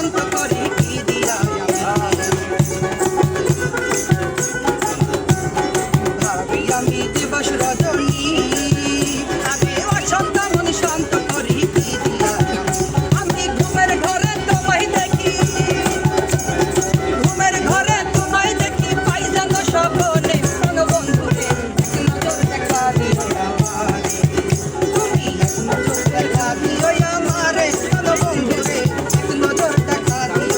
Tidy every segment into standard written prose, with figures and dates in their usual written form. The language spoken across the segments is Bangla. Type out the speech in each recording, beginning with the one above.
শান্ত করি কি দিয়া ভাবি আমি দিবস রজনী আমি অশান্ত মন শান্ত করি কি দিয়া আমি ঘুমের ঘরে তোমায় দেখি ঘুমের ঘরে তোমায় দেখি পাই যেন স্বপ্নে কোন বন্ধুরে এক নজর দেখা দিও আমারে তুমি এক নজর দেখা দিও আমারে কোন বন্ধুরে এক নজর দেখা দিও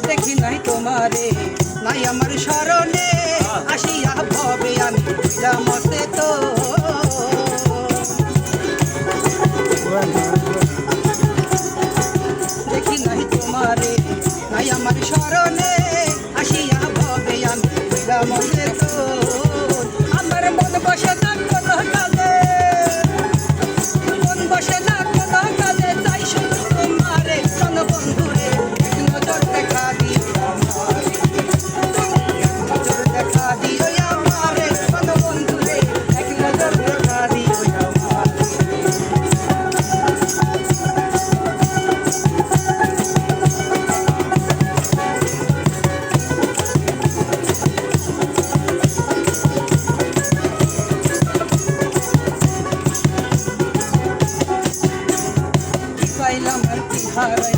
দেখি নাই তোমারে নাই আমার স্মরণে আসিয়া ভবে আমি মতে তো দেখি নাই তোমারে নাই আমার স্মরণে আসিয়া ভবে আমি মতে তো আমার মন বসে না কোনো কাজে মন বসে না কোনো কাজে চাই শুধু তোমারে কোন বন্ধুরে এক নজর দেখা দিও আমারে তুমি এক নজর দেখা দিও আমারে কোন বন্ধুরে এক নজর দেখা দিও আমারে কি পাইলাম আর কি হারাই